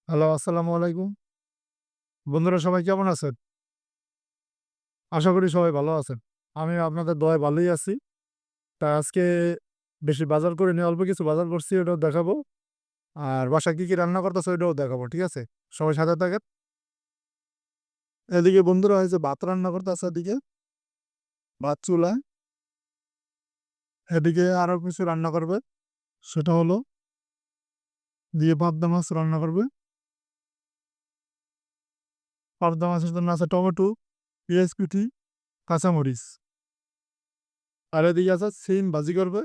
Hello, আসসালামু আলাইকুম। বন্ধুরা সবাই কেমন আছেন? আশা করি সবাই ভালো আছেন। আমিও আপনাদের দয়ায় ভালোই আছি। তা আজকে বেশি বাজার করিনি, অল্প কিছু বাজার করছি ওটাও দেখাবো। আর বাসায় কি রান্না করতেছে ওইটাও দেখাবো। ঠিক আছে? সবাই সাথে থাকেন। এদিকে বন্ধুরা হয়েছে ভাত রান্না করতেছে এদিকে, ভাত চুলায়। এদিকে আরো কিছু রান্না করবে। সেটা হলো দিয়ে পাবদা মাছ রান্না করবে। পাবদা মাছের জন্য আছে টমেটো, পেঁয়াজ কুচি, কাঁচামরিচ। আর এদিকে আছে সিম ভাজি করবে,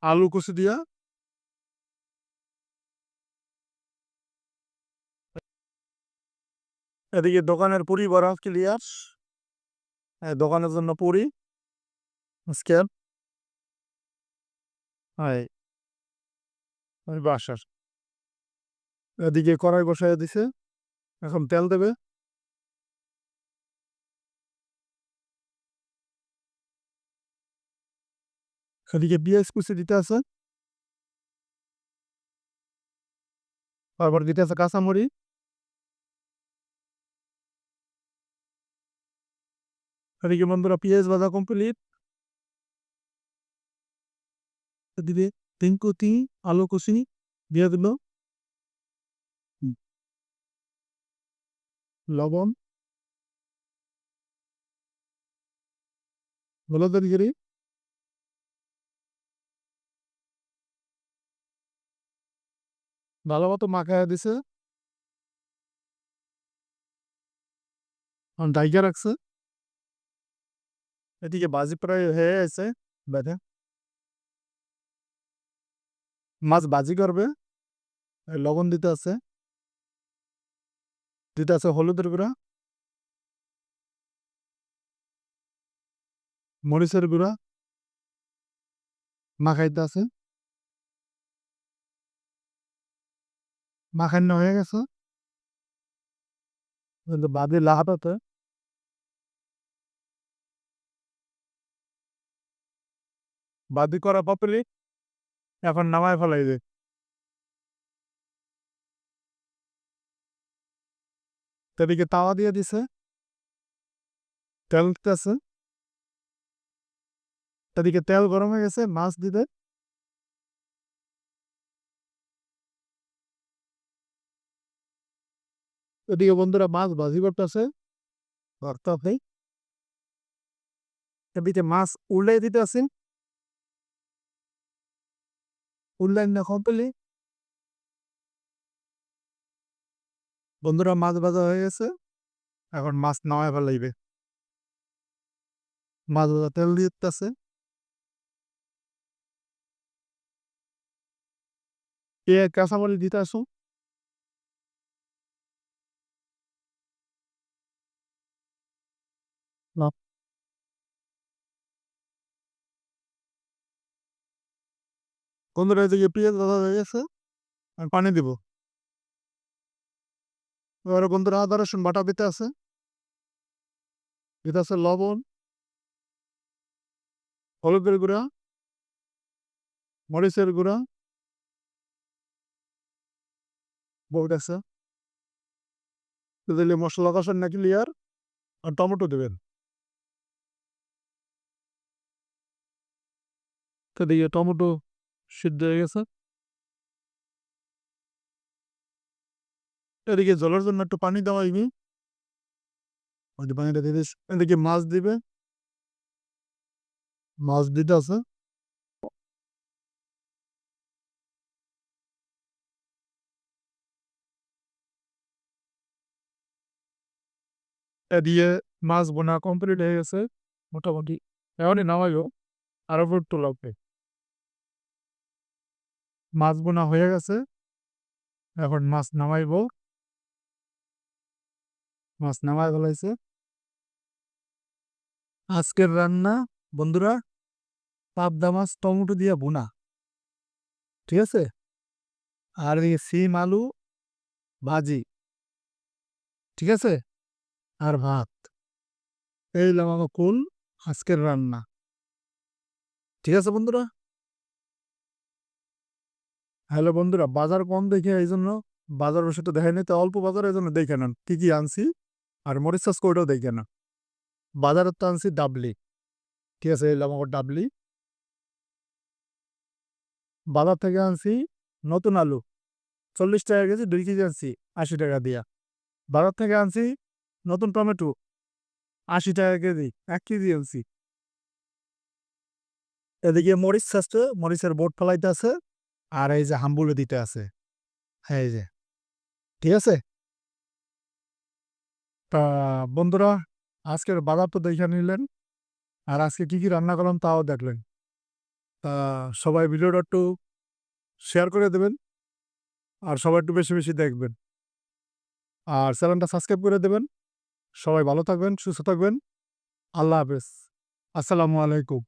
আলু কুচি দিয়া। এদিকে দোকানের পুরি বড়া ক্লিয়ার। দোকানের জন্য পুরি স্ক্যান হয় ওই বাসার। এদিকে কড়াই বসায় দিছে, এখন তেল দেবে। এদিকে পেঁয়াজ কুচি দিতে আছে, তারপর দিতে আছে কাঁচামরি। এদিকে বন্ধুরা পেঁয়াজ ভাজা কমপ্লিট। দিবে তিন কুচি আলু কুচি দিয়ে দিল, লবণ, হলুদের গিরি, ভালো মতো মাখায় দিছে, ডাইকা রাখছে। এদিকে বাজি প্রায় হয়ে আছে, বেঁধে মাছ বাজি করবে। লবণ দিতে আছে হলুদের গুঁড়া, মরিচের গুঁড়া, মাখাইতে আছে। মাখানো হয়ে গেছে, বাদি লাহাটাতে বাদি করা পাপড়ি এখন নামায় ফেলাই দে। এদিকে তাওয়া দিয়ে দিছে, তেল দিতেছে। এদিকে তেল গরম হয়ে গেছে, মাছ দিতে। এদিকে বন্ধুরা মাছ ভাজি করতেছে, ভর্তাতে। এদিকে মাছ উল্লাই দিতে আছেন, উল্লাই না কমপ্লি। বন্ধুরা মাছ ভাজা হয়ে গেছে, এখন মাছ নামায় ফেলাইবে। মাছ ভাজা তেল দিতেছে, কাঁচামরিচ দিতে আসো। না, বন্ধুরা এদিকে পেঁয়াজ ভাজা হয়ে গেছে, আমি পানি দিব। এবারে বন্ধুরা আদা রসুন বাটা দিতে আছে লবণ, হলুদের গুঁড়া, মরিচের গুঁড়া, বহুত আছে। দিলে মশলা কষান না ক্লিয়ার। আর টমেটো দেবেন। তো দিয়ে টমেটো সিদ্ধ হয়ে গেছে। এদিকে জলের জন্য একটু পানি দেওয়া হয়নি, ওই যে পানিটা দিয়ে দিস। এদিকে মাছ দিবে, মাছ দিতে আছে। দিয়ে মাছ বোনা কমপ্লিট হয়ে গেছে মোটামুটি। এখনই নামাইও, আরো একটু লাগবে। মাছ বোনা হয়ে গেছে, এখন মাছ নামাইবো। মাছ নামাই ফেলাইছে। আজকের রান্না বন্ধুরা পাবদা মাছ টমেটো দিয়ে বোনা, ঠিক আছে। আর এই সিম আলু ভাজি, ঠিক আছে। আর ভাত। এই হলো আমার কুল আজকের রান্না, ঠিক আছে বন্ধুরা। হ্যালো বন্ধুরা, বাজার কম দেখে এই জন্য বাজার বসে তো দেখাই নাই, তো অল্প বাজার, এই জন্য দেখে নেন কি কি আনছি। আর মরিচ চাষ করেও দেখে না। বাজারের তো আনছি ডাবলি, ঠিক আছে, এলাম আমার ডাবলি। বাজার থেকে আনছি নতুন আলু, 40 টাকা কেজি, 2 কেজি আনছি 80 টাকা দিয়া। বাজার থেকে আনছি নতুন টমেটো, 80 টাকা কেজি, 1 কেজি আনছি। এদিকে মরিচ চাষতে মরিচের বোট ফেলাইতে আছে, আর এই যে হাম্বুলে দিতে আছে, হ্যাঁ এই যে, ঠিক আছে। তা বন্ধুরা, আজকের বাজার তো দেখে নিলেন, আর আজকে কি কি রান্না করলাম তাও দেখলেন। তা সবাই ভিডিওটা একটু শেয়ার করে দেবেন, আর সবাই একটু বেশি বেশি দেখবেন, আর চ্যানেলটা সাবস্ক্রাইব করে দেবেন। সবাই ভালো থাকবেন, সুস্থ থাকবেন। আল্লাহ হাফেজ। আসসালামু আলাইকুম।